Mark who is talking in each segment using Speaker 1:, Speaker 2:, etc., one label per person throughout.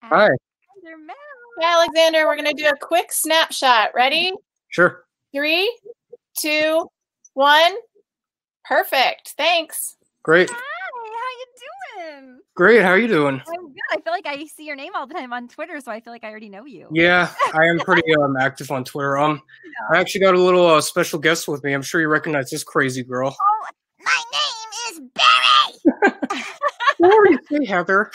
Speaker 1: Hi.
Speaker 2: Hi, Alexander. We're going to do a quick snapshot. Ready?
Speaker 1: Sure.
Speaker 2: 3, 2, 1. Perfect. Thanks.
Speaker 1: Great.
Speaker 3: Hi, how you doing?
Speaker 1: Great. How are you doing?
Speaker 3: I'm good. I feel like I see your name all the time on Twitter, so I feel like I already know you.
Speaker 1: Yeah, I am pretty active on Twitter. I actually got a little special guest with me. I'm sure you recognize this crazy girl.
Speaker 3: Oh, my name is Barry.
Speaker 1: What were you saying, Heather?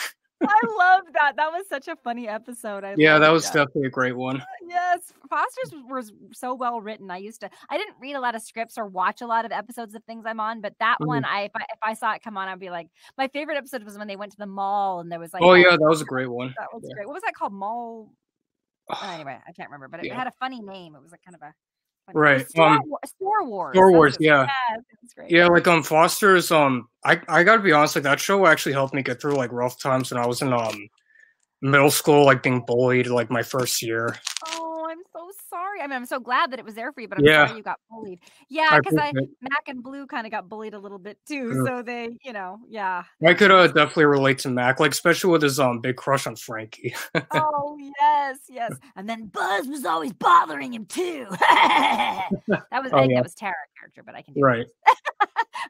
Speaker 3: I love that. That was such a funny episode.
Speaker 1: Yeah, that was definitely a great one.
Speaker 3: Yes, Foster's was so well written. I didn't read a lot of scripts or watch a lot of episodes of things I'm on, but that one, if I saw it come on, I'd be like, my favorite episode was when they went to the mall and there was like,
Speaker 1: oh yeah, that was a great one.
Speaker 3: That was great. What was that called? Mall. Anyway, I can't remember, but it had a funny name. It was like kind of a
Speaker 1: right.
Speaker 3: Store Wars.
Speaker 1: Star Wars, yeah.
Speaker 3: That's great.
Speaker 1: Yeah, like Foster's I gotta be honest, like that show actually helped me get through like rough times when I was in middle school, like being bullied like my first year.
Speaker 3: Oh, I'm so sorry. I mean, I'm so glad that it was there for you, but I'm sorry you got bullied. Yeah, because Mac and Blue kind of got bullied a little bit too. So they, yeah.
Speaker 1: I could definitely relate to Mac, like especially with his big crush on Frankie.
Speaker 3: Oh yes. And then Buzz was always bothering him too. I think that was Tara character, but I can do
Speaker 1: right.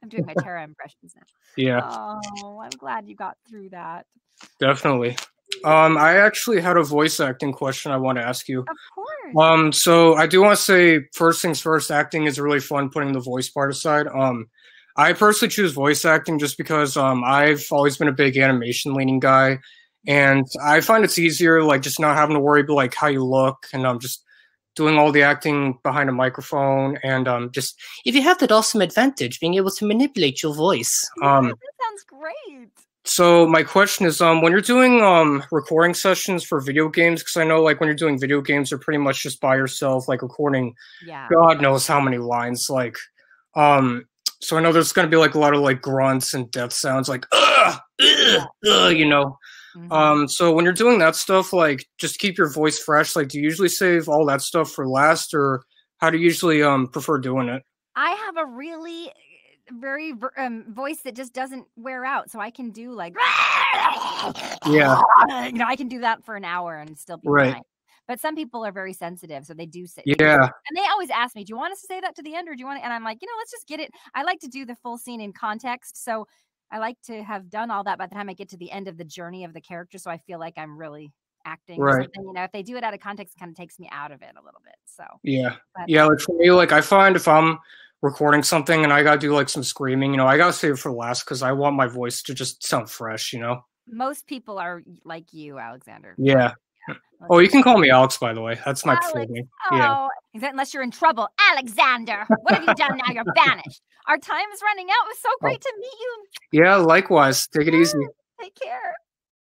Speaker 3: I'm doing my Tara impressions now.
Speaker 1: Yeah.
Speaker 3: Oh, I'm glad you got through that.
Speaker 1: Definitely. I actually had a voice acting question I want to ask you.
Speaker 3: Of course.
Speaker 1: So I do want to say, first things first, acting is really fun, putting the voice part aside. I personally choose voice acting just because I've always been a big animation leaning guy, and I find it's easier, like just not having to worry about like how you look, and just doing all the acting behind a microphone, and just if you have that awesome advantage, being able to manipulate your voice.
Speaker 3: That sounds great.
Speaker 1: So my question is, when you're doing recording sessions for video games, because I know like when you're doing video games, you're pretty much just by yourself, like recording.
Speaker 3: Yeah.
Speaker 1: God knows how many lines. Like, so I know there's gonna be like a lot of like grunts and death sounds, like you know.
Speaker 3: Mm-hmm.
Speaker 1: So when you're doing that stuff, like just keep your voice fresh. Like, do you usually save all that stuff for last, or how do you usually prefer doing it?
Speaker 3: I have a really very voice that just doesn't wear out, so I can do like I can do that for an hour and still be fine. But some people are very sensitive, so they do say and they always ask me, do you want us to say that to the end, or do you want to? And I'm like, let's just get it. I like to do the full scene in context, so I like to have done all that by the time I get to the end of the journey of the character, so I feel like I'm really acting or something. If they do it out of context, it kind of takes me out of it a little bit. So
Speaker 1: like for me, like I find if I'm recording something and I gotta do like some screaming, I gotta save it for last because I want my voice to just sound fresh,
Speaker 3: Most people are like you, Alexander.
Speaker 1: Yeah. Oh, you can call me Alex, by the way. That's my full name.
Speaker 3: Yeah. Unless you're in trouble. Alexander, what have you done now? You're banished. Our time is running out. It was so great to meet you.
Speaker 1: Yeah, likewise. Take it easy.
Speaker 3: Take care.